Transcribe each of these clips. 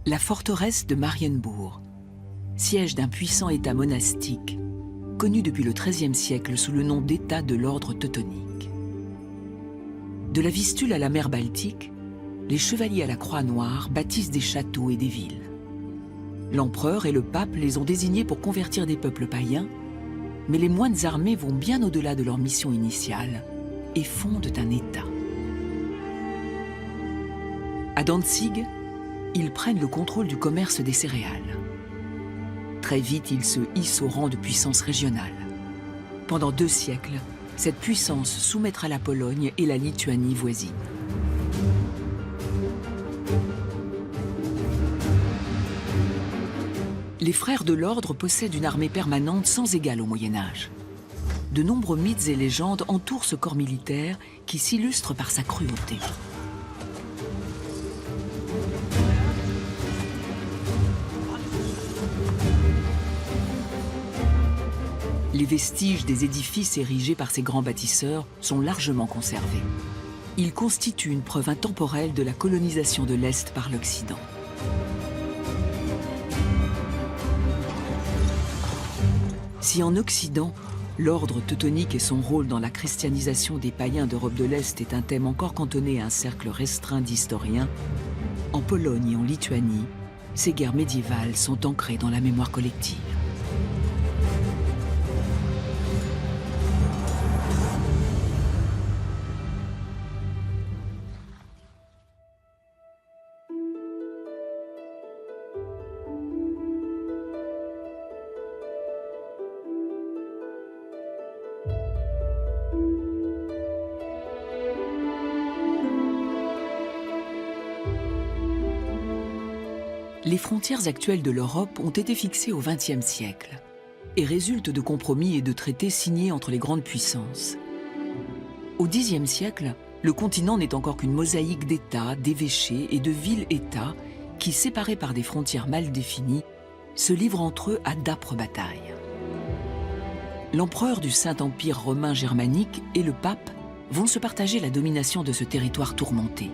La forteresse de Marienbourg, siège d'un puissant état monastique, connu depuis le XIIIe siècle sous le nom d'État de l'ordre teutonique. De la Vistule à la mer Baltique, les chevaliers à la croix noire bâtissent des châteaux et des villes. L'empereur et le pape les ont désignés pour convertir des peuples païens, mais les moines armés vont bien au-delà de leur mission initiale et fondent un État. À Danzig, ils prennent le contrôle du commerce des céréales. Très vite, ils se hissent au rang de puissance régionale. Pendant 2 siècles, cette puissance soumettra la Pologne et la Lituanie voisine. Les frères de l'ordre possèdent une armée permanente sans égale au Moyen-Âge. De nombreux mythes et légendes entourent ce corps militaire qui s'illustre par sa cruauté. Les vestiges des édifices érigés par ces grands bâtisseurs sont largement conservés. Ils constituent une preuve intemporelle de la colonisation de l'Est par l'Occident. Si en Occident, l'ordre teutonique et son rôle dans la christianisation des païens d'Europe de l'Est est un thème encore cantonné à un cercle restreint d'historiens, en Pologne et en Lituanie, ces guerres médiévales sont ancrées dans la mémoire collective. Les frontières actuelles de l'Europe ont été fixées au XXe siècle et résultent de compromis et de traités signés entre les grandes puissances. Au Xe siècle, le continent n'est encore qu'une mosaïque d'États, d'évêchés et de villes-États qui, séparés par des frontières mal définies, se livrent entre eux à d'âpres batailles. L'empereur du Saint-Empire romain germanique et le pape vont se partager la domination de ce territoire tourmenté.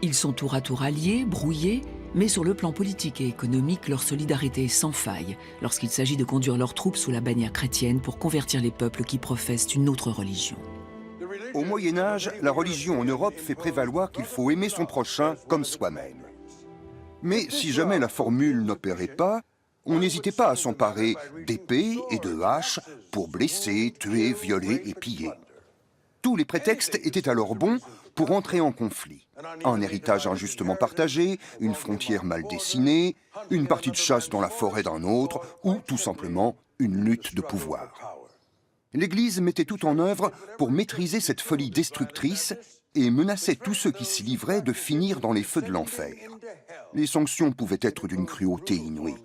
Ils sont tour à tour alliés, brouillés, mais sur le plan politique et économique, leur solidarité est sans faille lorsqu'il s'agit de conduire leurs troupes sous la bannière chrétienne pour convertir les peuples qui professent une autre religion. Au Moyen-Âge, la religion en Europe fait prévaloir qu'il faut aimer son prochain comme soi-même. Mais si jamais la formule n'opérait pas, on n'hésitait pas à s'emparer d'épées et de haches pour blesser, tuer, violer et piller. Tous les prétextes étaient alors bons pour entrer en conflit. Un héritage injustement partagé, une frontière mal dessinée, une partie de chasse dans la forêt d'un autre, ou tout simplement une lutte de pouvoir. L'Église mettait tout en œuvre pour maîtriser cette folie destructrice et menaçait tous ceux qui s'y livraient de finir dans les feux de l'enfer. Les sanctions pouvaient être d'une cruauté inouïe.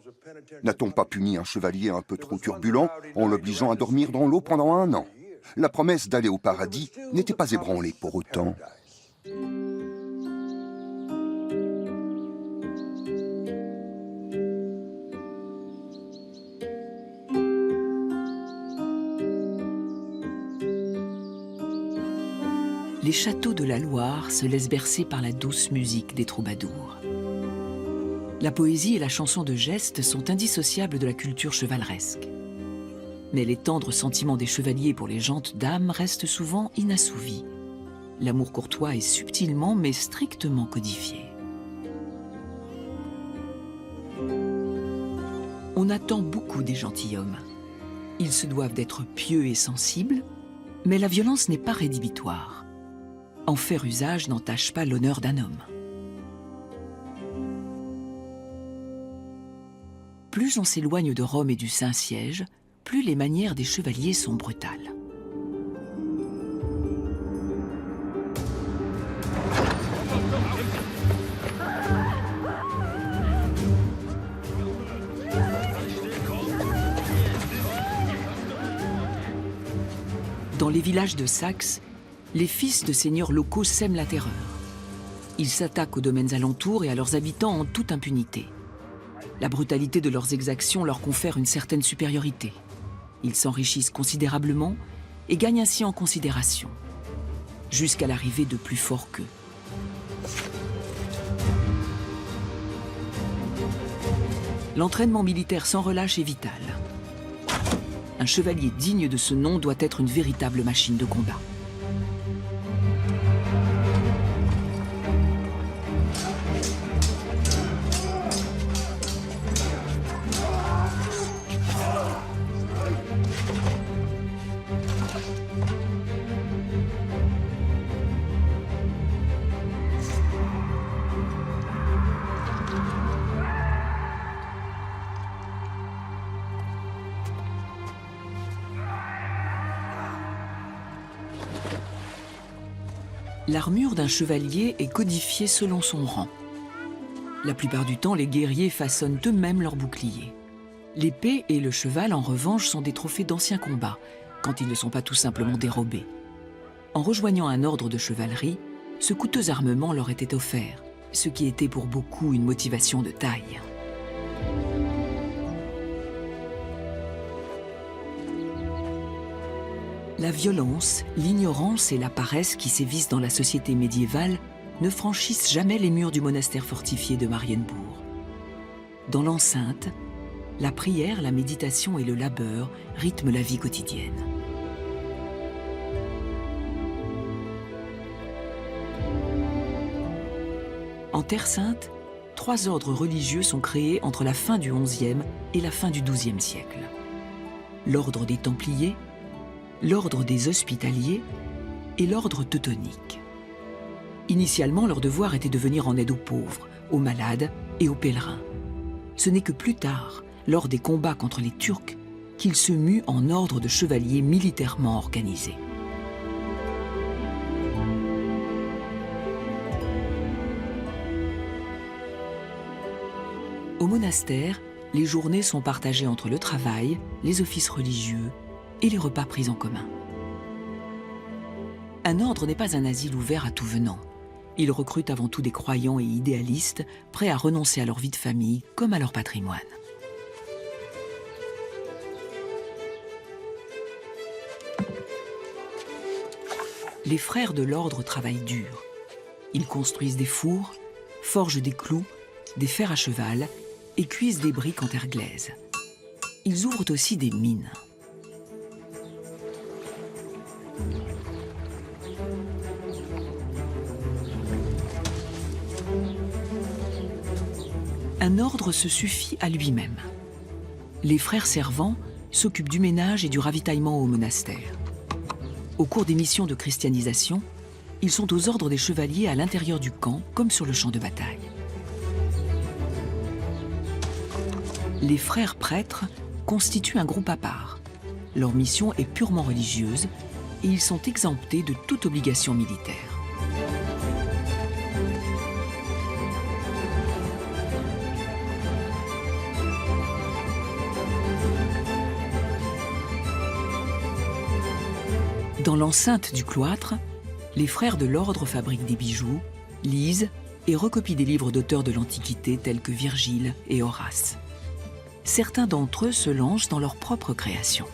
N'a-t-on pas puni un chevalier un peu trop turbulent en l'obligeant à dormir dans l'eau pendant 1 an? La promesse d'aller au paradis n'était pas ébranlée pour autant. Les châteaux de la Loire se laissent bercer par la douce musique des troubadours. La poésie et la chanson de geste sont indissociables de la culture chevaleresque. Mais les tendres sentiments des chevaliers pour les gentes dames restent souvent inassouvis. L'amour courtois est subtilement mais strictement codifié. On attend beaucoup des gentilshommes. Ils se doivent d'être pieux et sensibles, mais la violence n'est pas rédhibitoire. En faire usage n'entache pas l'honneur d'un homme. Plus on s'éloigne de Rome et du Saint-Siège, plus les manières des chevaliers sont brutales. Dans les villages de Saxe, les fils de seigneurs locaux sèment la terreur. Ils s'attaquent aux domaines alentours et à leurs habitants en toute impunité. La brutalité de leurs exactions leur confère une certaine supériorité. Ils s'enrichissent considérablement et gagnent ainsi en considération, jusqu'à l'arrivée de plus forts qu'eux. L'entraînement militaire sans relâche est vital. Un chevalier digne de ce nom doit être une véritable machine de combat. L'armure d'un chevalier est codifiée selon son rang. La plupart du temps, les guerriers façonnent eux-mêmes leurs boucliers. L'épée et le cheval, en revanche, sont des trophées d'anciens combats, quand ils ne sont pas tout simplement dérobés. En rejoignant un ordre de chevalerie, ce coûteux armement leur était offert, ce qui était pour beaucoup une motivation de taille. La violence, l'ignorance et la paresse qui sévissent dans la société médiévale ne franchissent jamais les murs du monastère fortifié de Marienbourg. Dans l'enceinte, la prière, la méditation et le labeur rythment la vie quotidienne. En Terre Sainte, 3 ordres religieux sont créés entre la fin du XIe et la fin du XIIe siècle. L'ordre des Templiers, l'ordre des Hospitaliers et l'ordre teutonique. Initialement, leur devoir était de venir en aide aux pauvres, aux malades et aux pèlerins. Ce n'est que plus tard, lors des combats contre les Turcs, qu'ils se muent en ordre de chevaliers militairement organisés. Au monastère, les journées sont partagées entre le travail, les offices religieux et les repas pris en commun. Un ordre n'est pas un asile ouvert à tout venant. Il recrute avant tout des croyants et idéalistes, prêts à renoncer à leur vie de famille comme à leur patrimoine. Les frères de l'ordre travaillent dur. Ils construisent des fours, forgent des clous, des fers à cheval et cuisent des briques en terre glaise. Ils ouvrent aussi des mines. Un ordre se suffit à lui-même. Les frères servants s'occupent du ménage et du ravitaillement au monastère. Au cours des missions de christianisation, ils sont aux ordres des chevaliers à l'intérieur du camp comme sur le champ de bataille. Les frères prêtres constituent un groupe à part. Leur mission est purement religieuse et ils sont exemptés de toute obligation militaire. Dans l'enceinte du cloître, les frères de l'ordre fabriquent des bijoux, lisent et recopient des livres d'auteurs de l'Antiquité tels que Virgile et Horace. Certains d'entre eux se lancent dans leur propre création.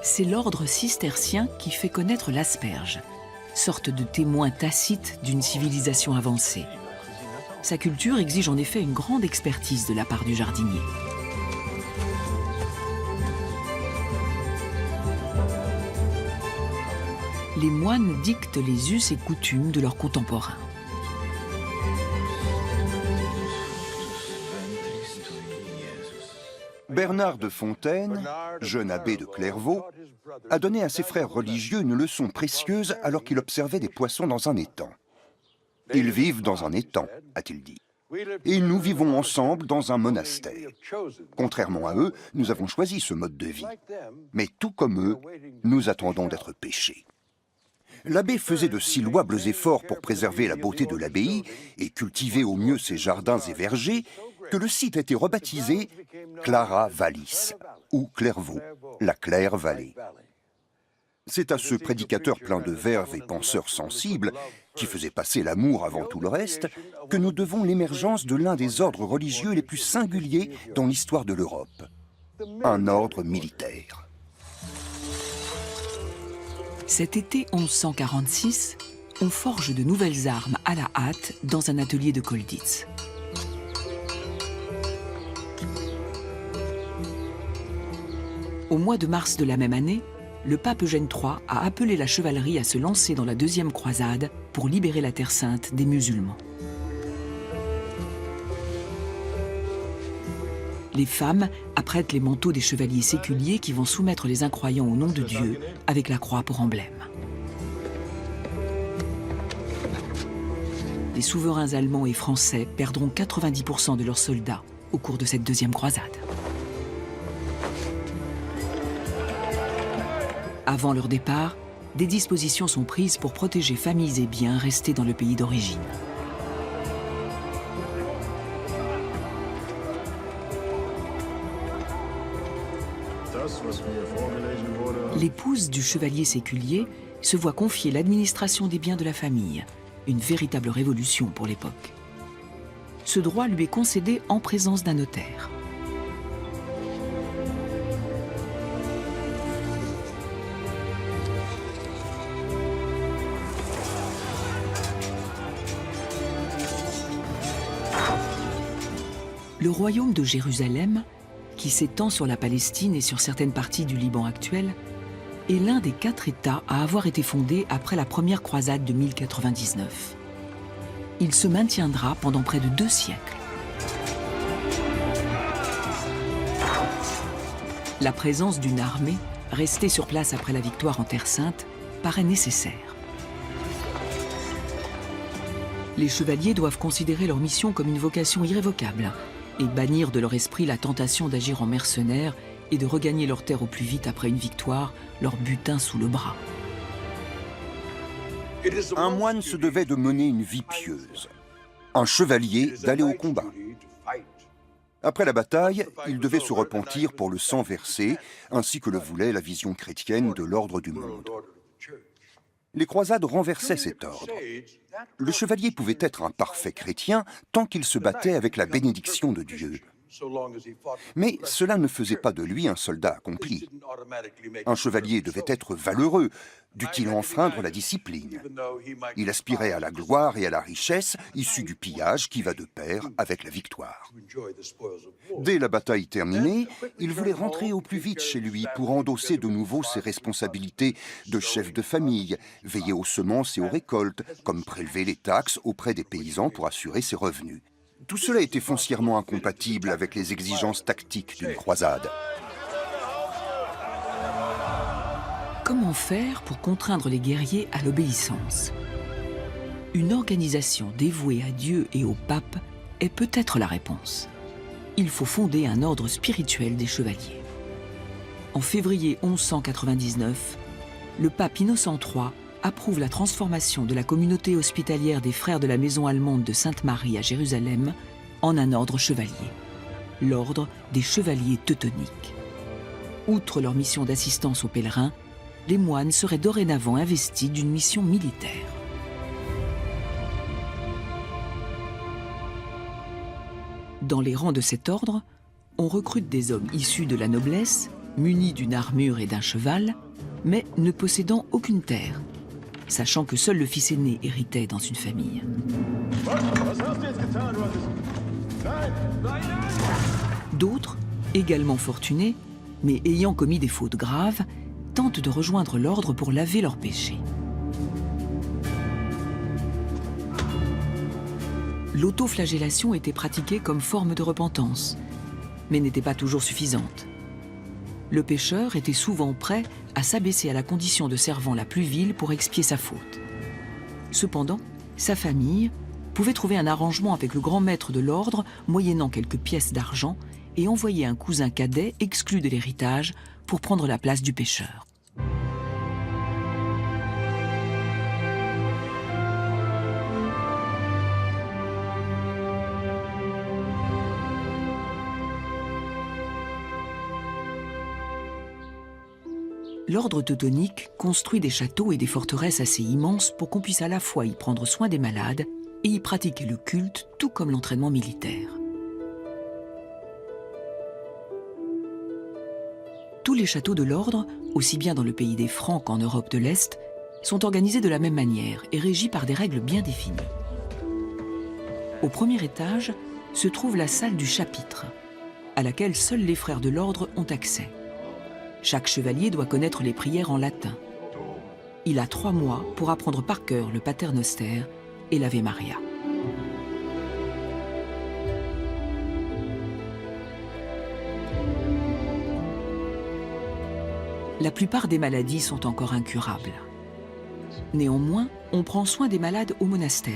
C'est l'ordre cistercien qui fait connaître l'asperge, sorte de témoin tacite d'une civilisation avancée. Sa culture exige en effet une grande expertise de la part du jardinier. Les moines dictent les us et coutumes de leurs contemporains. Bernard de Fontaine, jeune abbé de Clairvaux, a donné à ses frères religieux une leçon précieuse alors qu'il observait des poissons dans un étang. « Ils vivent dans un étang », a-t-il dit. « Et nous vivons ensemble dans un monastère. Contrairement à eux, nous avons choisi ce mode de vie. Mais tout comme eux, nous attendons d'être pêchés. » L'abbé faisait de si louables efforts pour préserver la beauté de l'abbaye et cultiver au mieux ses jardins et vergers que le site a été rebaptisé Clara Vallis, ou Clairvaux, la Claire Vallée. C'est à ce prédicateur plein de verve et penseur sensible, qui faisait passer l'amour avant tout le reste, que nous devons l'émergence de l'un des ordres religieux les plus singuliers dans l'histoire de l'Europe, un ordre militaire. Cet été 1146, on forge de nouvelles armes à la hâte dans un atelier de Colditz. Au mois de mars de la même année, le pape Eugène III a appelé la chevalerie à se lancer dans la deuxième croisade pour libérer la Terre Sainte des musulmans. Les femmes apprêtent les manteaux des chevaliers séculiers qui vont soumettre les incroyants au nom de Dieu avec la croix pour emblème. Les souverains allemands et français perdront 90% de leurs soldats au cours de cette deuxième croisade. Avant leur départ, des dispositions sont prises pour protéger familles et biens restés dans le pays d'origine. L'épouse du chevalier séculier se voit confier l'administration des biens de la famille, une véritable révolution pour l'époque. Ce droit lui est concédé en présence d'un notaire. Le royaume de Jérusalem, qui s'étend sur la Palestine et sur certaines parties du Liban actuel, est l'un des 4 États à avoir été fondé après la première croisade de 1099. Il se maintiendra pendant près de 2 siècles. La présence d'une armée, restée sur place après la victoire en Terre Sainte, paraît nécessaire. Les chevaliers doivent considérer leur mission comme une vocation irrévocable et bannir de leur esprit la tentation d'agir en mercenaires et de regagner leur terre au plus vite après une victoire, leur butin sous le bras. Un moine se devait de mener une vie pieuse, un chevalier d'aller au combat. Après la bataille, il devait se repentir pour le sang versé, ainsi que le voulait la vision chrétienne de l'ordre du monde. Les croisades renversaient cet ordre. Le chevalier pouvait être un parfait chrétien tant qu'il se battait avec la bénédiction de Dieu. Mais cela ne faisait pas de lui un soldat accompli. Un chevalier devait être valeureux, dût-il enfreindre la discipline. Il aspirait à la gloire et à la richesse issue du pillage qui va de pair avec la victoire. Dès la bataille terminée, il voulait rentrer au plus vite chez lui pour endosser de nouveau ses responsabilités de chef de famille, veiller aux semences et aux récoltes, comme prélever les taxes auprès des paysans pour assurer ses revenus. Tout cela était foncièrement incompatible avec les exigences tactiques d'une croisade. Comment faire pour contraindre les guerriers à l'obéissance? Une organisation dévouée à Dieu et au pape est peut-être la réponse. Il faut fonder un ordre spirituel des chevaliers. En février 1199, le pape Innocent III approuve la transformation de la communauté hospitalière des frères de la maison allemande de Sainte-Marie à Jérusalem en un ordre chevalier, l'ordre des chevaliers teutoniques. Outre leur mission d'assistance aux pèlerins, les moines seraient dorénavant investis d'une mission militaire. Dans les rangs de cet ordre, on recrute des hommes issus de la noblesse, munis d'une armure et d'un cheval, mais ne possédant aucune terre, sachant que seul le fils aîné héritait dans une famille. D'autres, également fortunés, mais ayant commis des fautes graves, tentent de rejoindre l'ordre pour laver leurs péchés. L'autoflagellation était pratiquée comme forme de repentance, mais n'était pas toujours suffisante. Le pécheur était souvent prêt à s'abaisser à la condition de servant la plus vile pour expier sa faute. Cependant, sa famille pouvait trouver un arrangement avec le grand maître de l'ordre, moyennant quelques pièces d'argent, et envoyer un cousin cadet exclu de l'héritage pour prendre la place du pécheur. L'ordre teutonique construit des châteaux et des forteresses assez immenses pour qu'on puisse à la fois y prendre soin des malades et y pratiquer le culte, tout comme l'entraînement militaire. Tous les châteaux de l'ordre, aussi bien dans le pays des Francs qu'en Europe de l'Est, sont organisés de la même manière et régis par des règles bien définies. Au premier étage se trouve la salle du chapitre, à laquelle seuls les frères de l'ordre ont accès. Chaque chevalier doit connaître les prières en latin. Il a 3 mois pour apprendre par cœur le Pater Noster et l'Ave Maria. La plupart des maladies sont encore incurables. Néanmoins, on prend soin des malades au monastère.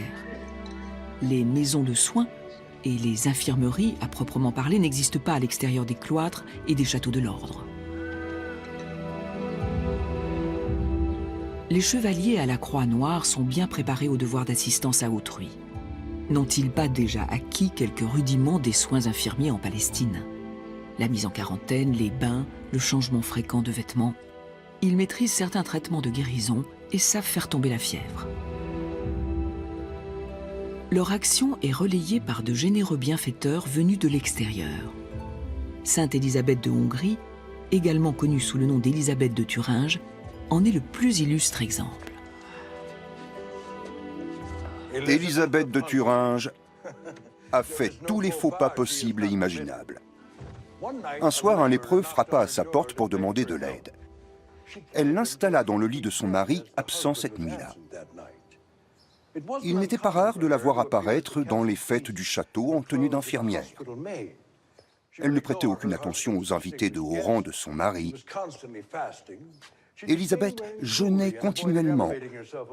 Les maisons de soins et les infirmeries, à proprement parler, n'existent pas à l'extérieur des cloîtres et des châteaux de l'ordre. Les chevaliers à la croix noire sont bien préparés au devoir d'assistance à autrui. N'ont-ils pas déjà acquis quelques rudiments des soins infirmiers en Palestine? La mise en quarantaine, les bains, le changement fréquent de vêtements. Ils maîtrisent certains traitements de guérison et savent faire tomber la fièvre. Leur action est relayée par de généreux bienfaiteurs venus de l'extérieur. Sainte Élisabeth de Hongrie, également connue sous le nom d'Élisabeth de Thuringe, en est le plus illustre exemple. Élisabeth de Thuringe a fait tous les faux pas possibles et imaginables. Un soir, un lépreux frappa à sa porte pour demander de l'aide. Elle l'installa dans le lit de son mari, absent cette nuit-là. Il n'était pas rare de la voir apparaître dans les fêtes du château en tenue d'infirmière. Elle ne prêtait aucune attention aux invités de haut rang de son mari. Élisabeth jeûnait continuellement.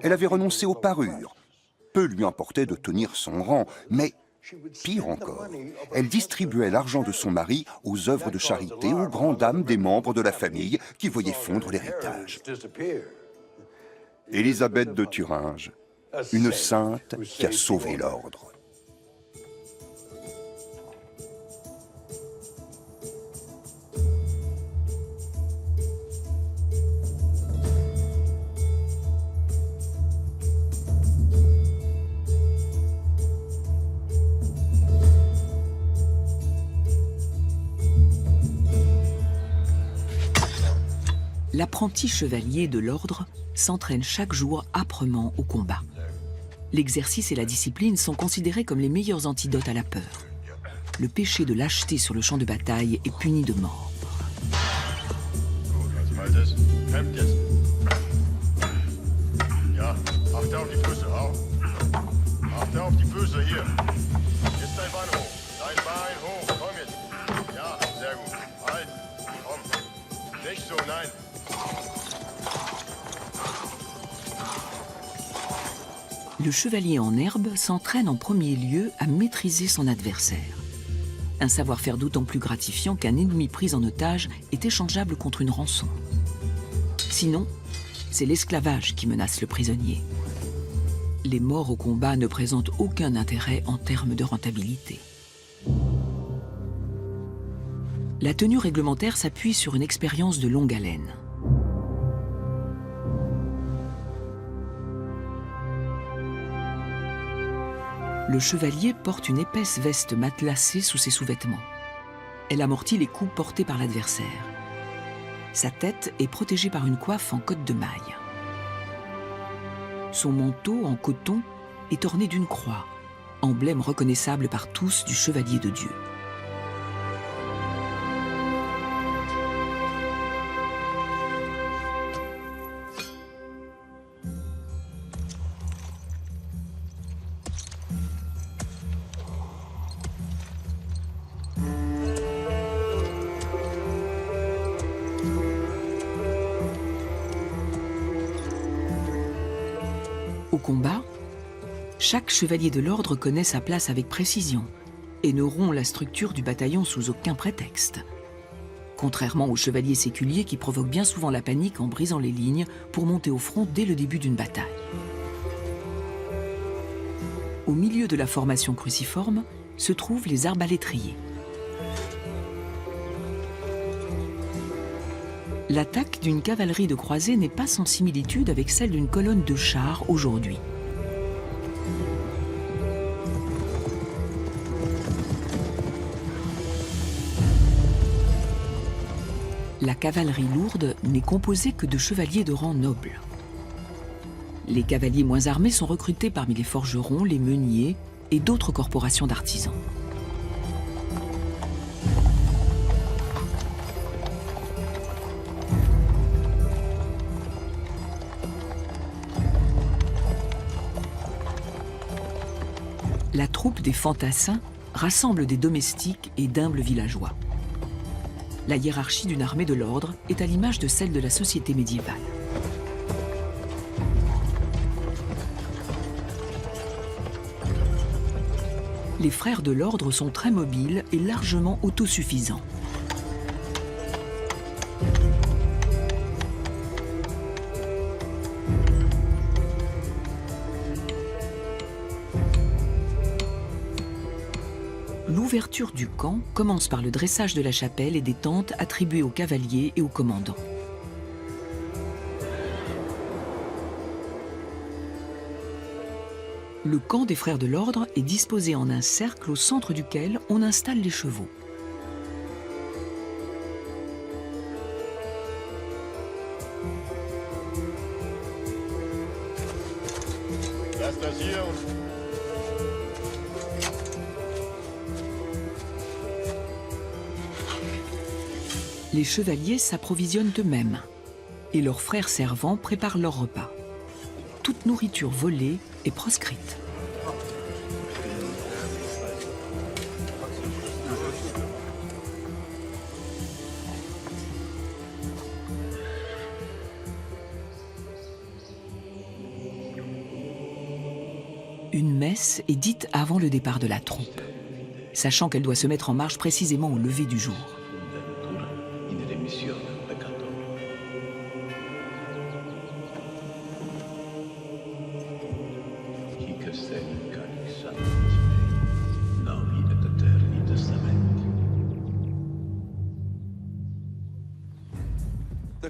Elle avait renoncé aux parures. Peu lui importait de tenir son rang, mais pire encore, elle distribuait l'argent de son mari aux œuvres de charité aux grandes dames des membres de la famille qui voyaient fondre l'héritage. Élisabeth de Thuringe, une sainte qui a sauvé l'ordre. L'apprenti chevalier de l'ordre s'entraîne chaque jour âprement au combat. L'exercice et la discipline sont considérés comme les meilleurs antidotes à la peur. Le péché de lâcheté sur le champ de bataille est puni de mort. Le chevalier en herbe s'entraîne en premier lieu à maîtriser son adversaire. Un savoir-faire d'autant plus gratifiant qu'un ennemi pris en otage est échangeable contre une rançon. Sinon, c'est l'esclavage qui menace le prisonnier. Les morts au combat ne présentent aucun intérêt en termes de rentabilité. La tenue réglementaire s'appuie sur une expérience de longue haleine. Le chevalier porte une épaisse veste matelassée sous ses sous-vêtements. Elle amortit les coups portés par l'adversaire. Sa tête est protégée par une coiffe en cotte de maille. Son manteau en coton est orné d'une croix, emblème reconnaissable par tous du chevalier de Dieu. Au combat, chaque chevalier de l'ordre connaît sa place avec précision et ne rompt la structure du bataillon sous aucun prétexte. Contrairement aux chevaliers séculiers qui provoquent bien souvent la panique en brisant les lignes pour monter au front dès le début d'une bataille. Au milieu de la formation cruciforme se trouvent les arbalétriers. L'attaque d'une cavalerie de croisés n'est pas sans similitude avec celle d'une colonne de chars aujourd'hui. la cavalerie lourde n'est composée que de chevaliers de rang noble. Les cavaliers moins armés sont recrutés parmi les forgerons, les meuniers et d'autres corporations d'artisans. La troupe des fantassins rassemble des domestiques et d'humbles villageois. La hiérarchie d'une armée de l'ordre est à l'image de celle de la société médiévale. Les frères de l'ordre sont très mobiles et largement autosuffisants. L'ouverture du camp commence par le dressage de la chapelle et des tentes attribuées aux cavaliers et aux commandants. Le camp des frères de l'ordre est disposé en un cercle au centre duquel on installe les chevaux. Les chevaliers s'approvisionnent eux-mêmes et leurs frères servants préparent leur repas. Toute nourriture volée est proscrite. Une messe est dite avant le départ de la troupe, sachant qu'elle doit se mettre en marche précisément au lever du jour.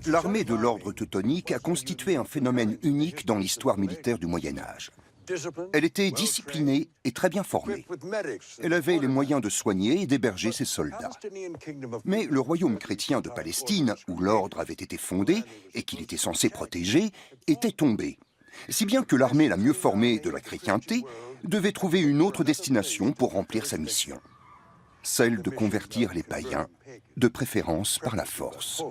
L'armée de l'ordre teutonique a constitué un phénomène unique dans l'histoire militaire du Moyen-Âge. Elle était disciplinée et très bien formée. Elle avait les moyens de soigner et d'héberger ses soldats. Mais le royaume chrétien de Palestine, où l'ordre avait été fondé et qu'il était censé protéger, était tombé. Si bien que l'armée la mieux formée de la chrétienté devait trouver une autre destination pour remplir sa mission. Celle de convertir les païens, de préférence par la force.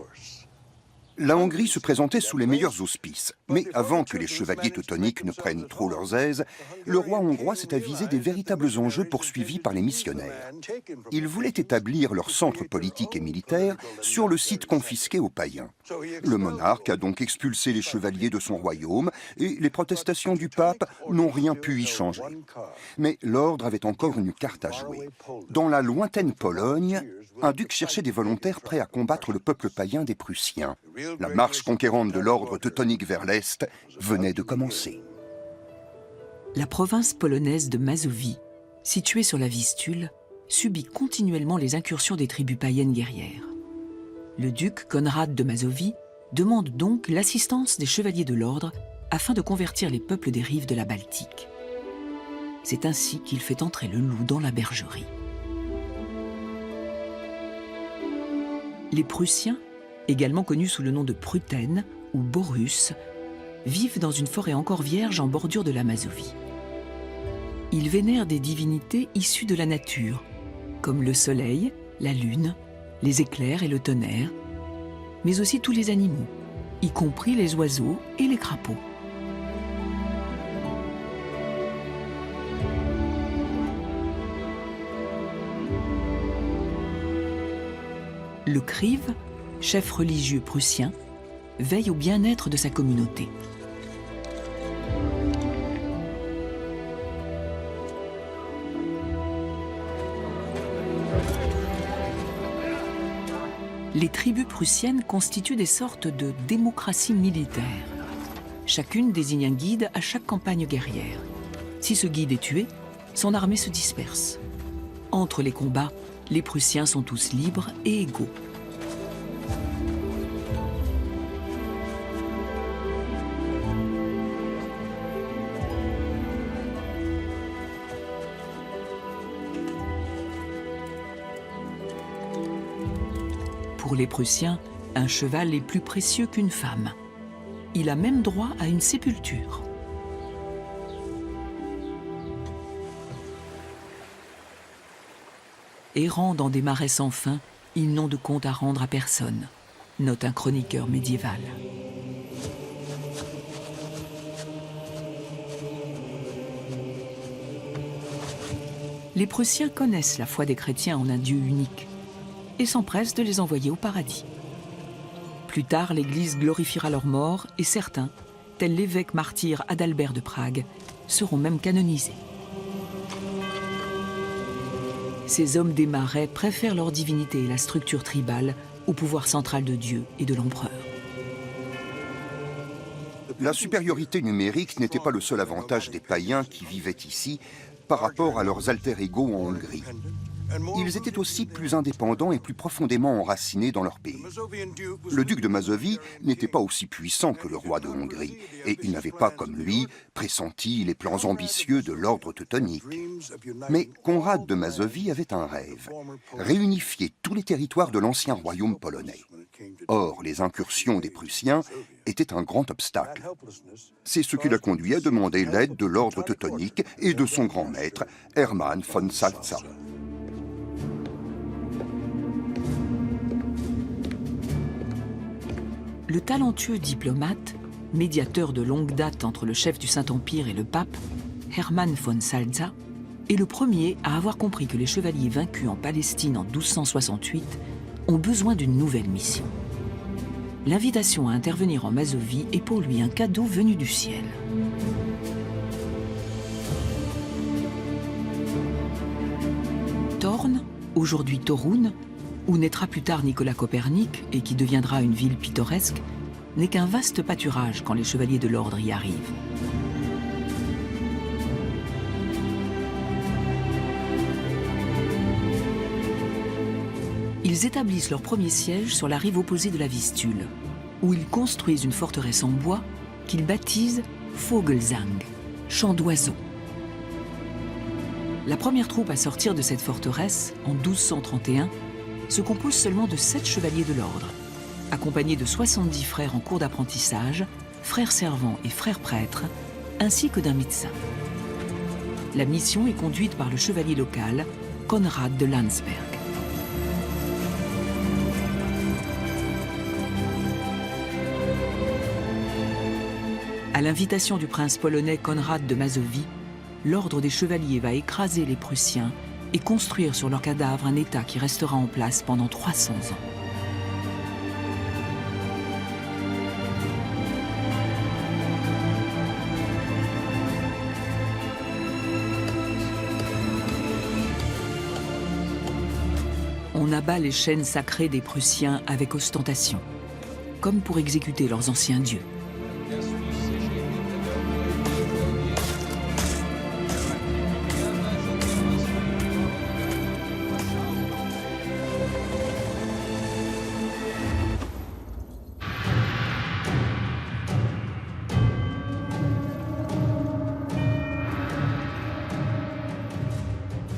La Hongrie se présentait sous les meilleurs auspices, mais avant que les chevaliers teutoniques ne prennent trop leurs aises, le roi hongrois s'est avisé des véritables enjeux poursuivis par les missionnaires. Ils voulaient établir leur centre politique et militaire sur le site confisqué aux païens. Le monarque a donc expulsé les chevaliers de son royaume et les protestations du pape n'ont rien pu y changer. Mais l'ordre avait encore une carte à jouer. Dans la lointaine Pologne, un duc cherchait des volontaires prêts à combattre le peuple païen des Prussiens. La marche conquérante de l'ordre teutonique vers l'Est venait de commencer. La province polonaise de Mazovie, située sur la Vistule, subit continuellement les incursions des tribus païennes guerrières. Le duc Conrad de Mazovie demande donc l'assistance des chevaliers de l'ordre afin de convertir les peuples des rives de la Baltique. C'est ainsi qu'il fait entrer le loup dans la bergerie. Les Prussiens, également connus sous le nom de Prutaines ou Borus, vivent dans une forêt encore vierge en bordure de la Mazovie. Ils vénèrent des divinités issues de la nature, comme le soleil, la lune, les éclairs et le tonnerre, mais aussi tous les animaux, y compris les oiseaux et les crapauds. Le kriv, chef religieux prussien, veille au bien-être de sa communauté. Les tribus prussiennes constituent des sortes de démocratie militaire. Chacune désigne un guide à chaque campagne guerrière. Si ce guide est tué, son armée se disperse. Entre les combats, les Prussiens sont tous libres et égaux. Pour les Prussiens, Un cheval est plus précieux qu'une femme. Il a même droit à une sépulture. Errant dans des marais sans fin, ils n'ont de compte à rendre à personne, note un chroniqueur médiéval. Les Prussiens connaissent la foi des chrétiens en un Dieu unique et s'empressent de les envoyer au paradis. Plus tard, l'Église glorifiera leur mort et certains, tels l'évêque martyr Adalbert de Prague, seront même canonisés. Ces hommes des marais préfèrent leur divinité et la structure tribale au pouvoir central de Dieu et de l'empereur. La supériorité numérique n'était pas le seul avantage des païens qui vivaient ici par rapport à leurs alter-égaux en Hongrie. Ils étaient aussi plus indépendants et plus profondément enracinés dans leur pays. Le duc de Mazovie n'était pas aussi puissant que le roi de Hongrie, et il n'avait pas, comme lui, pressenti les plans ambitieux de l'ordre teutonique. Mais Conrad de Mazovie avait un rêve, réunifier tous les territoires de l'ancien royaume polonais. Or, les incursions des Prussiens étaient un grand obstacle. C'est ce qui l'a conduit à demander l'aide de l'ordre teutonique et de son grand maître, Hermann von Salza. Le talentueux diplomate, médiateur de longue date entre le chef du Saint-Empire et le pape, Hermann von Salza, est le premier à avoir compris que les chevaliers vaincus en Palestine en 1268 ont besoin d'une nouvelle mission. L'invitation à intervenir en Mazovie est pour lui un cadeau venu du ciel. Thorn, aujourd'hui Torun, où naîtra plus tard Nicolas Copernic et qui deviendra une ville pittoresque, n'est qu'un vaste pâturage quand les chevaliers de l'ordre y arrivent. Ils établissent leur premier siège sur la rive opposée de la Vistule, où ils construisent une forteresse en bois qu'ils baptisent Vogelsang, champ d'oiseaux. La première troupe à sortir de cette forteresse, en 1231, se compose seulement de 7 chevaliers de l'ordre, accompagnés de 70 frères en cours d'apprentissage, frères servants et frères prêtres, ainsi que d'un médecin. La mission est conduite par le chevalier local, Conrad de Landsberg. À l'invitation du prince polonais Conrad de Mazovie, l'ordre des chevaliers va écraser les Prussiens et construire sur leurs cadavres un État qui restera en place pendant 300 ans. On abat les chaînes sacrées des Prussiens avec ostentation, comme pour exécuter leurs anciens dieux.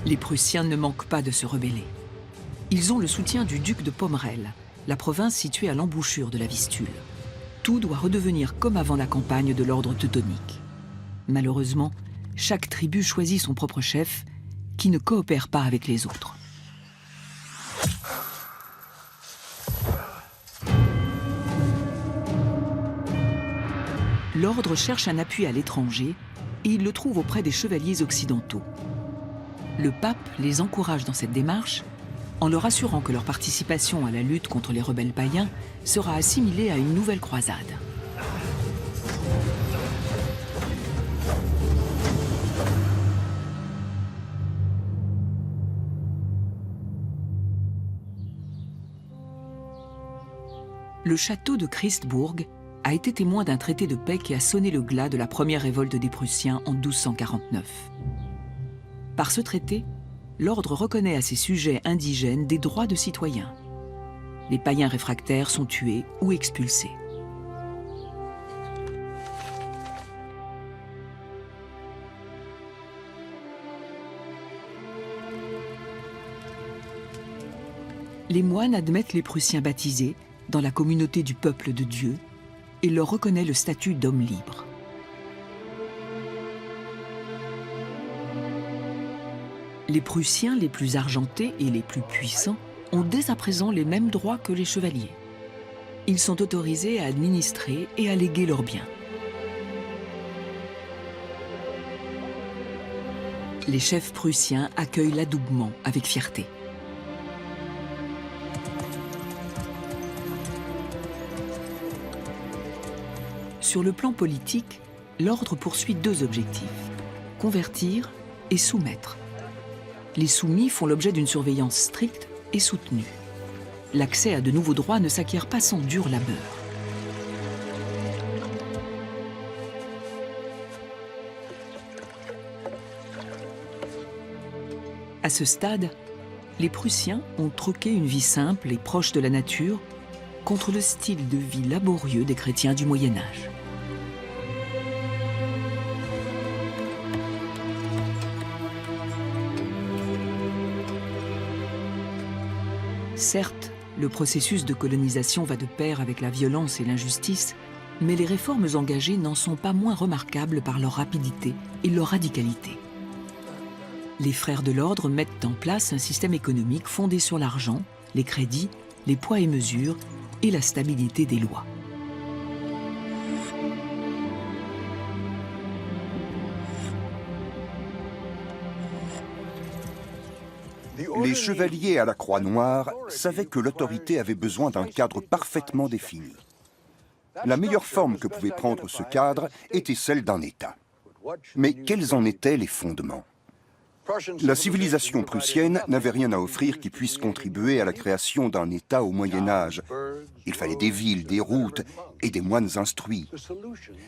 Les Prussiens ne manquent pas de se rebeller. Ils ont le soutien du duc de Pomerel, la province située à l'embouchure de la Vistule. Tout doit redevenir comme avant la campagne de l'ordre teutonique. Malheureusement, chaque tribu choisit son propre chef, qui ne coopère pas avec les autres. L'ordre cherche un appui à l'étranger et il le trouve auprès des chevaliers occidentaux. Le pape les encourage dans cette démarche en leur assurant que leur participation à la lutte contre les rebelles païens sera assimilée à une nouvelle croisade. Le château de Christbourg a été témoin d'un traité de paix qui a sonné le glas de la première révolte des Prussiens en 1249. Par ce traité, l'ordre reconnaît à ses sujets indigènes des droits de citoyens. Les païens réfractaires sont tués ou expulsés. Les moines admettent les Prussiens baptisés, dans la communauté du peuple de Dieu et leur reconnaît le statut d'homme libre. Les Prussiens les plus argentés et les plus puissants ont dès à présent les mêmes droits que les chevaliers. Ils sont autorisés à administrer et à léguer leurs biens. Les chefs prussiens accueillent l'adoubement avec fierté. Sur le plan politique, l'ordre poursuit deux objectifs: convertir et soumettre. Les soumis font l'objet d'une surveillance stricte et soutenue. L'accès à de nouveaux droits ne s'acquiert pas sans dur labeur. À ce stade, les Prussiens ont troqué une vie simple et proche de la nature contre le style de vie laborieux des chrétiens du Moyen Âge. Certes, le processus de colonisation va de pair avec la violence et l'injustice, mais les réformes engagées n'en sont pas moins remarquables par leur rapidité et leur radicalité. Les frères de l'ordre mettent en place un système économique fondé sur l'argent, les crédits, les poids et mesures et la stabilité des lois. Les chevaliers à la croix noire savaient que l'autorité avait besoin d'un cadre parfaitement défini. La meilleure forme que pouvait prendre ce cadre était celle d'un État. Mais quels en étaient les fondements ? La civilisation prussienne n'avait rien à offrir qui puisse contribuer à la création d'un État au Moyen Âge. Il fallait des villes, des routes et des moines instruits.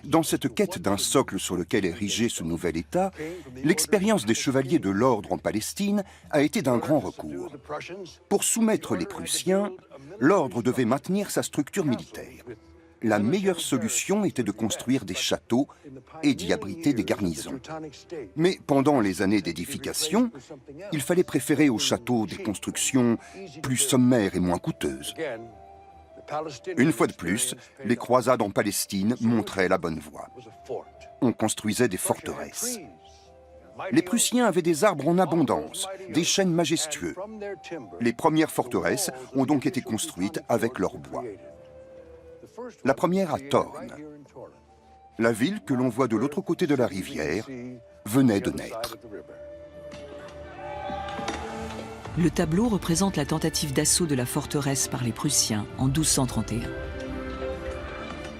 Dans cette quête d'un socle sur lequel ériger ce nouvel État, l'expérience des chevaliers de l'ordre en Palestine a été d'un grand recours. Pour soumettre les Prussiens, l'ordre devait maintenir sa structure militaire. La meilleure solution était de construire des châteaux et d'y abriter des garnisons. Mais pendant les années d'édification, il fallait préférer aux châteaux des constructions plus sommaires et moins coûteuses. Une fois de plus, les croisades en Palestine montraient la bonne voie. On construisait des forteresses. Les Prussiens avaient des arbres en abondance, des chênes majestueux. Les premières forteresses ont donc été construites avec leur bois. La première à Thorn. La ville que l'on voit de l'autre côté de la rivière venait de naître. Le tableau représente la tentative d'assaut de la forteresse par les Prussiens en 1231.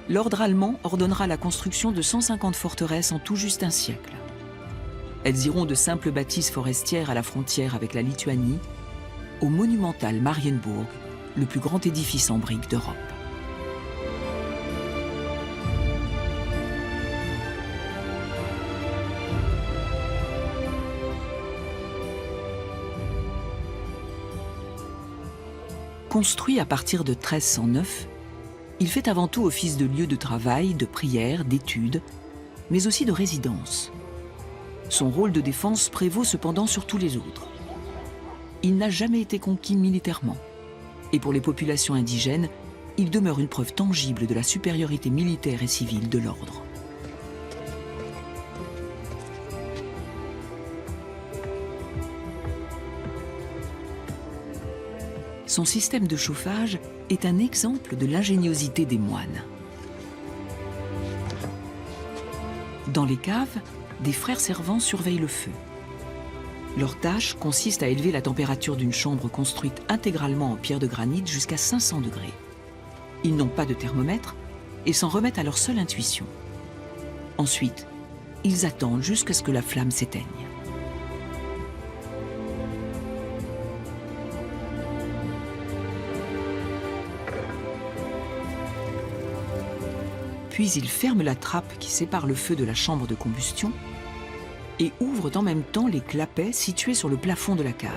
L'ordre allemand ordonnera la construction de 150 forteresses en tout juste un siècle. Elles iront de simples bâtisses forestières à la frontière avec la Lituanie, au monumental Marienburg, le plus grand édifice en briques d'Europe. Construit à partir de 1309, il fait avant tout office de lieu de travail, de prière, d'études, mais aussi de résidence. Son rôle de défense prévaut cependant sur tous les autres. Il n'a jamais été conquis militairement. Et pour les populations indigènes, il demeure une preuve tangible de la supériorité militaire et civile de l'ordre. Son système de chauffage est un exemple de l'ingéniosité des moines. Dans les caves, des frères servants surveillent le feu. Leur tâche consiste à élever la température d'une chambre construite intégralement en pierre de granit jusqu'à 500 degrés. Ils n'ont pas de thermomètre et s'en remettent à leur seule intuition. Ensuite, ils attendent jusqu'à ce que la flamme s'éteigne. Puis ils ferment la trappe qui sépare le feu de la chambre de combustion et ouvrent en même temps les clapets situés sur le plafond de la cave.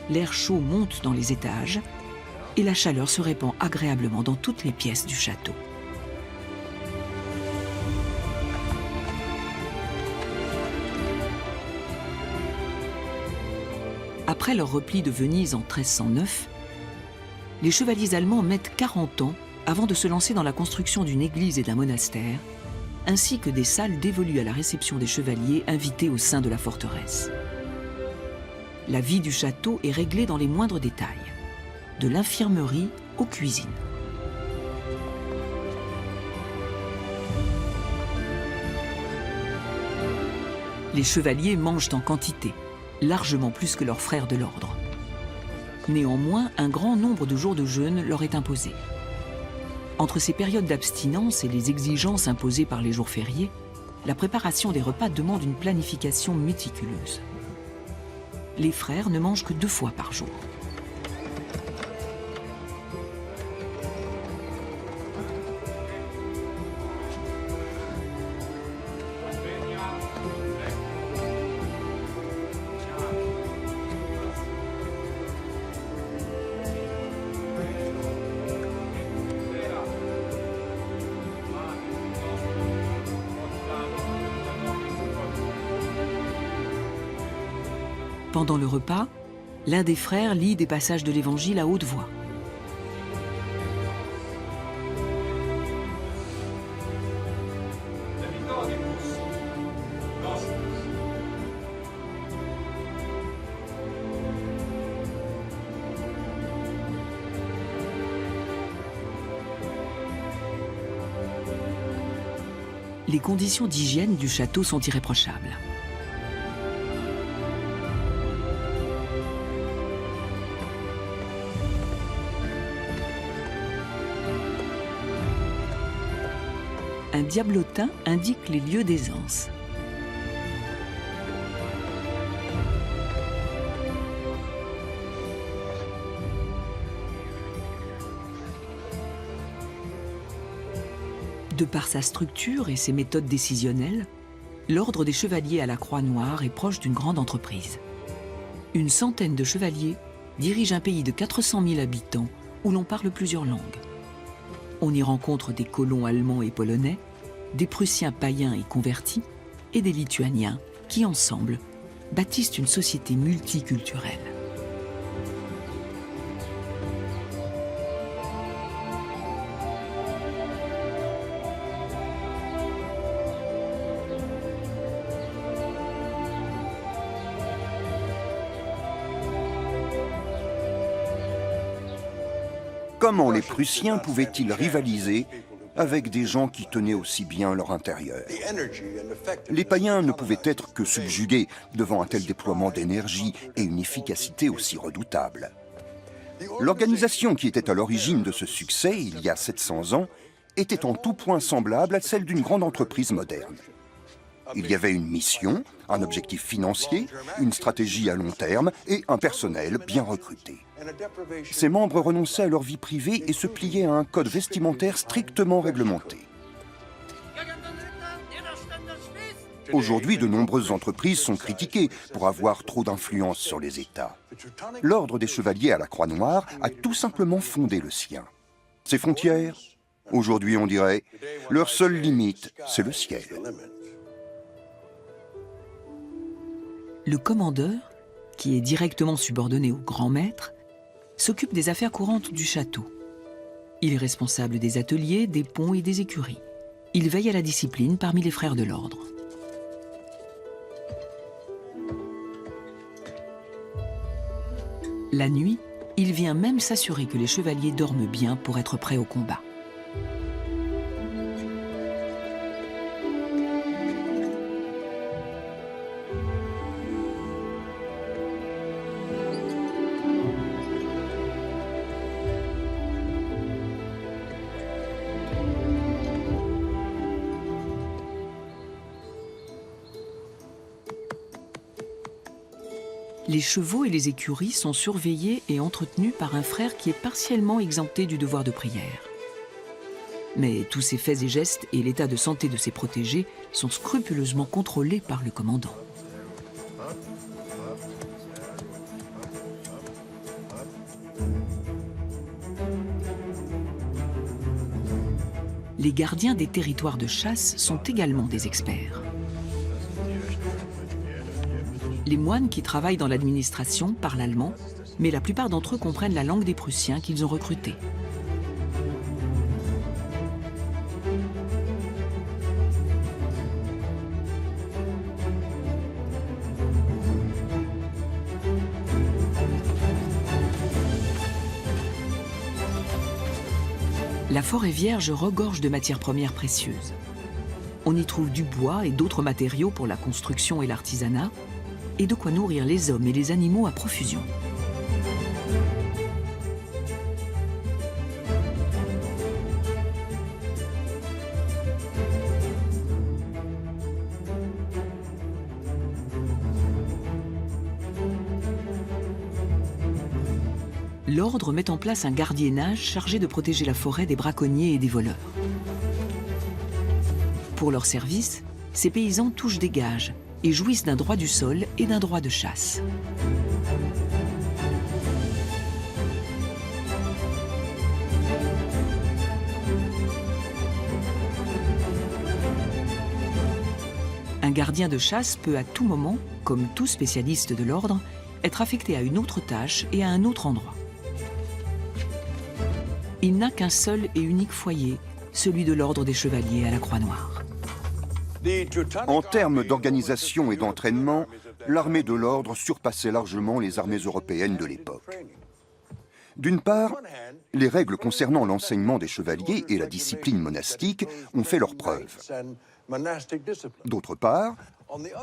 L'air chaud monte dans les étages et la chaleur se répand agréablement dans toutes les pièces du château. Après leur repli de Venise en 1309, les chevaliers allemands mettent 40 ans avant de se lancer dans la construction d'une église et d'un monastère, ainsi que des salles dévolues à la réception des chevaliers invités au sein de la forteresse. La vie du château est réglée dans les moindres détails, de l'infirmerie aux cuisines. Les chevaliers mangent en quantité, largement plus que leurs frères de l'ordre. Néanmoins, un grand nombre de jours de jeûne leur est imposé. Entre ces périodes d'abstinence et les exigences imposées par les jours fériés, la préparation des repas demande une planification méticuleuse. Les frères ne mangent que 2 fois par jour. Pendant le repas, l'un des frères lit des passages de l'Évangile à haute voix. Les conditions d'hygiène du château sont irréprochables. Un diablotin indique les lieux d'aisance. De par sa structure et ses méthodes décisionnelles, l'ordre des chevaliers à la Croix-Noire est proche d'une grande entreprise. Une centaine de chevaliers dirigent un pays de 400 000 habitants où l'on parle plusieurs langues. On y rencontre des colons allemands et polonais, des Prussiens païens et convertis, et des Lituaniens qui, ensemble, bâtissent une société multiculturelle. Comment les Prussiens pouvaient-ils rivaliser avec des gens qui tenaient aussi bien leur intérieur? Les païens ne pouvaient être que subjugués devant un tel déploiement d'énergie et une efficacité aussi redoutable. L'organisation qui était à l'origine de ce succès, il y a 700 ans, était en tout point semblable à celle d'une grande entreprise moderne. Il y avait une mission, un objectif financier, une stratégie à long terme et un personnel bien recruté. Ses membres renonçaient à leur vie privée et se pliaient à un code vestimentaire strictement réglementé. Aujourd'hui, de nombreuses entreprises sont critiquées pour avoir trop d'influence sur les États. L'ordre des chevaliers à la Croix-Noire a tout simplement fondé le sien. Ses frontières, aujourd'hui on dirait, leur seule limite, c'est le ciel. Le commandeur, qui est directement subordonné au grand maître, s'occupe des affaires courantes du château. Il est responsable des ateliers, des ponts et des écuries. Il veille à la discipline parmi les frères de l'ordre. La nuit, il vient même s'assurer que les chevaliers dorment bien pour être prêts au combat. Les chevaux et les écuries sont surveillés et entretenus par un frère qui est partiellement exempté du devoir de prière. Mais tous ces faits et gestes et l'état de santé de ses protégés sont scrupuleusement contrôlés par le commandant. Les gardiens des territoires de chasse sont également des experts. Les moines qui travaillent dans l'administration parlent allemand mais la plupart d'entre eux comprennent la langue des Prussiens qu'ils ont recrutés. La forêt vierge regorge de matières premières précieuses. On y trouve du bois et d'autres matériaux pour la construction et l'artisanat, et de quoi nourrir les hommes et les animaux à profusion. L'ordre met en place un gardiennage chargé de protéger la forêt des braconniers et des voleurs. Pour leur service, ces paysans touchent des gages et jouissent d'un droit du sol et d'un droit de chasse. Un gardien de chasse peut à tout moment, comme tout spécialiste de l'ordre, être affecté à une autre tâche et à un autre endroit. Il n'a qu'un seul et unique foyer, celui de l'ordre des chevaliers à la Croix-Noire. En termes d'organisation et d'entraînement, l'armée de l'ordre surpassait largement les armées européennes de l'époque. D'une part, les règles concernant l'enseignement des chevaliers et la discipline monastique ont fait leurs preuves. D'autre part,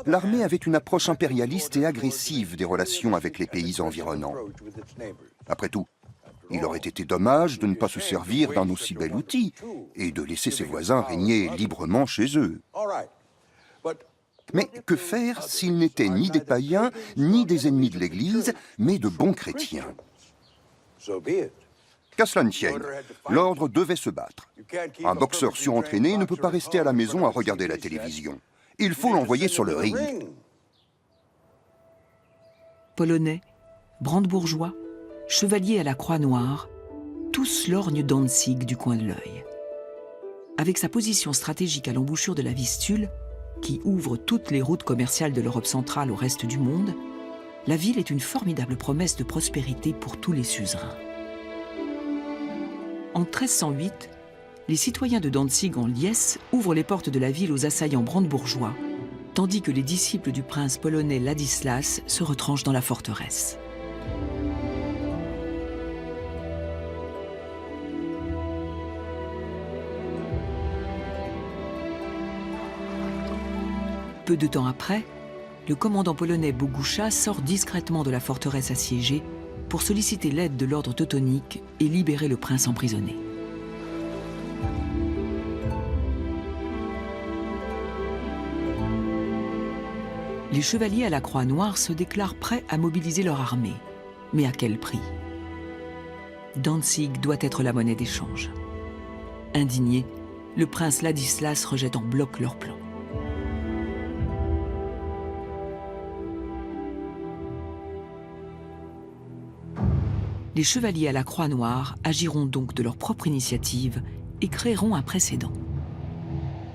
l'armée avait une approche impérialiste et agressive des relations avec les pays environnants. Après tout, il aurait été dommage de ne pas se servir d'un aussi bel outil et de laisser ses voisins régner librement chez eux. Mais que faire s'ils n'étaient ni des païens, ni des ennemis de l'Église, mais de bons chrétiens? Qu'à cela ne tienne, l'ordre devait se battre. Un boxeur surentraîné ne peut pas rester à la maison à regarder la télévision. Il faut l'envoyer sur le ring. Polonais, brandebourgeois, chevaliers à la Croix-Noire, tous lorgnent Danzig du coin de l'œil. Avec sa position stratégique à l'embouchure de la Vistule, qui ouvre toutes les routes commerciales de l'Europe centrale au reste du monde, la ville est une formidable promesse de prospérité pour tous les suzerains. En 1308, les citoyens de Danzig en liesse ouvrent les portes de la ville aux assaillants brandebourgeois, tandis que les disciples du prince polonais Ladislas se retranchent dans la forteresse. Peu de temps après, le commandant polonais Bogucha sort discrètement de la forteresse assiégée pour solliciter l'aide de l'ordre teutonique et libérer le prince emprisonné. Les chevaliers à la Croix-Noire se déclarent prêts à mobiliser leur armée. Mais à quel prix? Danzig doit être la monnaie d'échange. Indigné, le prince Ladislas rejette en bloc leur plan. Les chevaliers à la Croix-Noire agiront donc de leur propre initiative et créeront un précédent.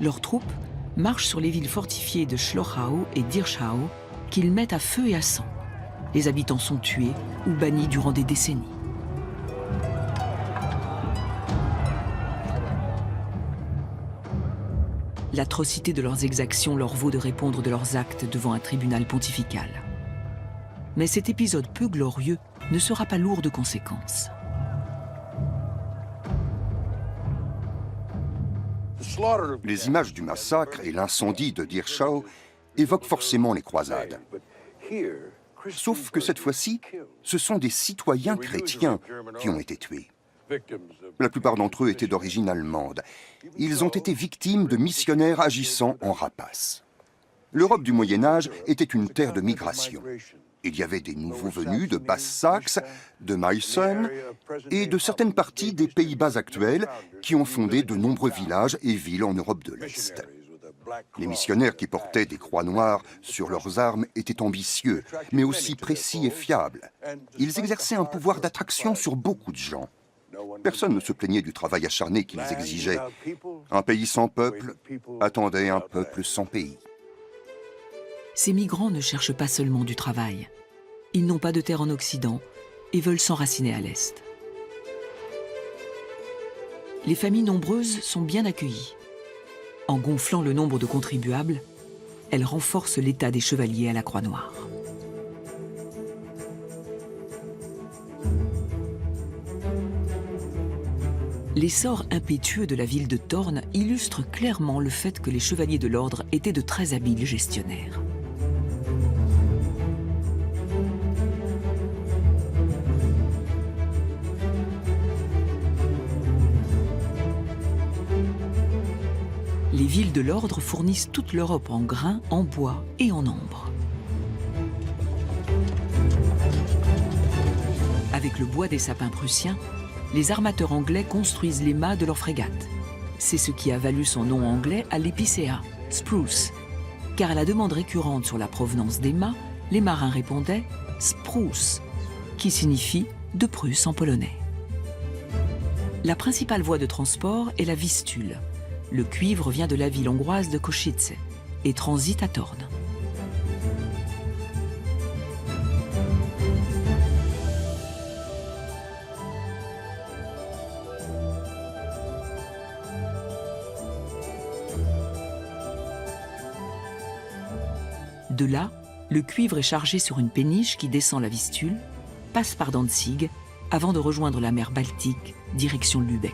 Leurs troupes marchent sur les villes fortifiées de Schlochau et Dirschau qu'ils mettent à feu et à sang. Les habitants sont tués ou bannis durant des décennies. L'atrocité de leurs exactions leur vaut de répondre de leurs actes devant un tribunal pontifical. Mais cet épisode peu glorieux ne sera pas lourd de conséquences. Les images du massacre et l'incendie de Dirschau évoquent forcément les croisades. Sauf que cette fois-ci, ce sont des citoyens chrétiens qui ont été tués. La plupart d'entre eux étaient d'origine allemande. Ils ont été victimes de missionnaires agissant en rapaces. L'Europe du Moyen-Âge était une terre de migration. Il y avait des nouveaux venus de Basse-Saxe, de Meissen et de certaines parties des Pays-Bas actuels qui ont fondé de nombreux villages et villes en Europe de l'Est. Les missionnaires qui portaient des croix noires sur leurs armes étaient ambitieux, mais aussi précis et fiables. Ils exerçaient un pouvoir d'attraction sur beaucoup de gens. Personne ne se plaignait du travail acharné qu'ils exigeaient. Un pays sans peuple attendait un peuple sans pays. Ces migrants ne cherchent pas seulement du travail. Ils n'ont pas de terre en Occident et veulent s'enraciner à l'Est. Les familles nombreuses sont bien accueillies. En gonflant le nombre de contribuables, elles renforcent l'état des chevaliers à la Croix-Noire. L'essor impétueux de la ville de Thorn illustre clairement le fait que les chevaliers de l'ordre étaient de très habiles gestionnaires. Les villes de l'ordre fournissent toute l'Europe en grains, en bois et en ambre. Avec le bois des sapins prussiens, les armateurs anglais construisent les mâts de leurs frégates. C'est ce qui a valu son nom anglais à l'épicéa, spruce, car à la demande récurrente sur la provenance des mâts, les marins répondaient « spruce », qui signifie « de Prusse » en polonais. La principale voie de transport est la Vistule. Le cuivre vient de la ville hongroise de Košice et transite à Thorn. De là, le cuivre est chargé sur une péniche qui descend la Vistule, passe par Danzig, avant de rejoindre la mer Baltique, direction Lübeck.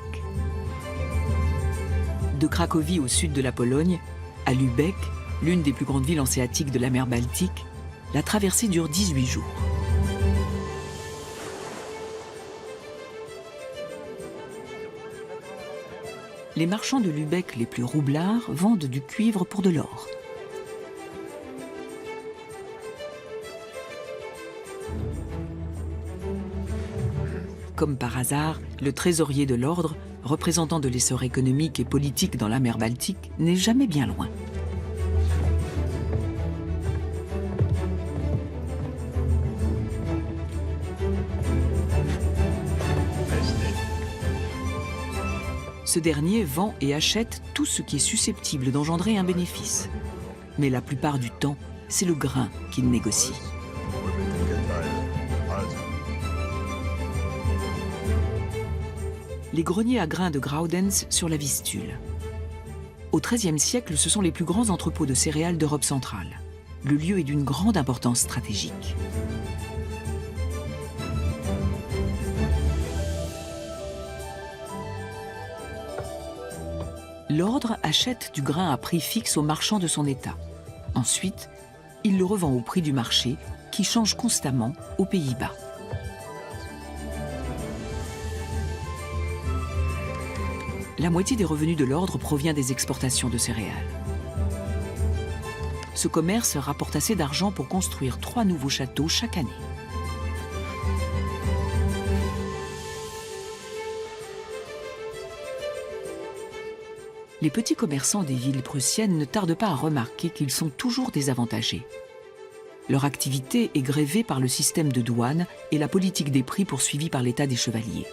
De Cracovie au sud de la Pologne, à Lübeck, l'une des plus grandes villes hanséatiques de la mer Baltique, la traversée dure 18 jours. Les marchands de Lübeck les plus roublards vendent du cuivre pour de l'or. Comme par hasard, le trésorier de l'ordre, représentant de l'essor économique et politique dans la mer Baltique, n'est jamais bien loin. Ce dernier vend et achète tout ce qui est susceptible d'engendrer un bénéfice. Mais la plupart du temps, c'est le grain qu'il négocie. Les greniers à grains de Graudenz sur la Vistule. Au XIIIe siècle, ce sont les plus grands entrepôts de céréales d'Europe centrale. Le lieu est d'une grande importance stratégique. L'ordre achète du grain à prix fixe aux marchands de son État. Ensuite, il le revend au prix du marché, qui change constamment aux Pays-Bas. La moitié des revenus de l'ordre provient des exportations de céréales. Ce commerce rapporte assez d'argent pour construire 3 nouveaux châteaux chaque année. Les petits commerçants des villes prussiennes ne tardent pas à remarquer qu'ils sont toujours désavantagés. Leur activité est grévée par le système de douane et la politique des prix poursuivie par l'État des chevaliers.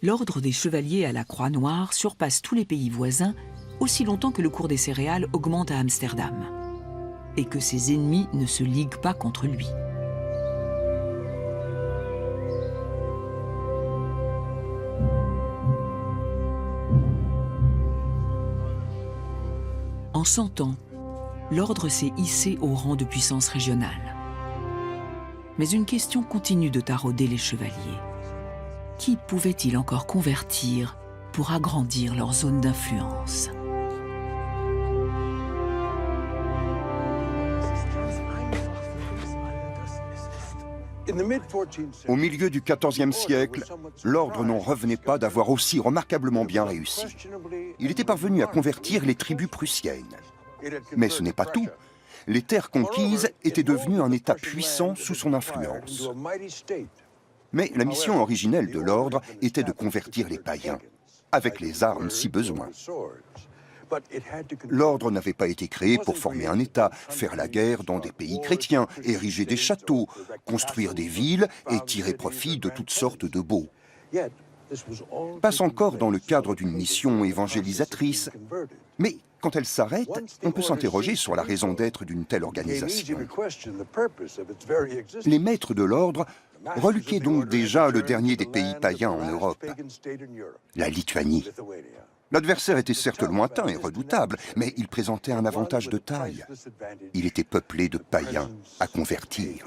L'ordre des chevaliers à la Croix-Noire surpasse tous les pays voisins aussi longtemps que le cours des céréales augmente à Amsterdam et que ses ennemis ne se liguent pas contre lui. En 100 ans, l'ordre s'est hissé au rang de puissance régionale. Mais une question continue de tarauder les chevaliers. Qui pouvait-il encore convertir pour agrandir leur zone d'influence ? Au milieu du XIVe siècle, l'ordre n'en revenait pas d'avoir aussi remarquablement bien réussi. Il était parvenu à convertir les tribus prussiennes. Mais ce n'est pas tout. Les terres conquises étaient devenues un État puissant sous son influence. Mais la mission originelle de l'ordre était de convertir les païens, avec les armes si besoin. L'ordre n'avait pas été créé pour former un État, faire la guerre dans des pays chrétiens, ériger des châteaux, construire des villes et tirer profit de toutes sortes de baux. Passe encore dans le cadre d'une mission évangélisatrice, mais quand elle s'arrête, on peut s'interroger sur la raison d'être d'une telle organisation. Les maîtres de l'ordre reluquaient donc déjà le dernier des pays païens en Europe, la Lituanie. L'adversaire était certes lointain et redoutable, mais il présentait un avantage de taille. Il était peuplé de païens à convertir.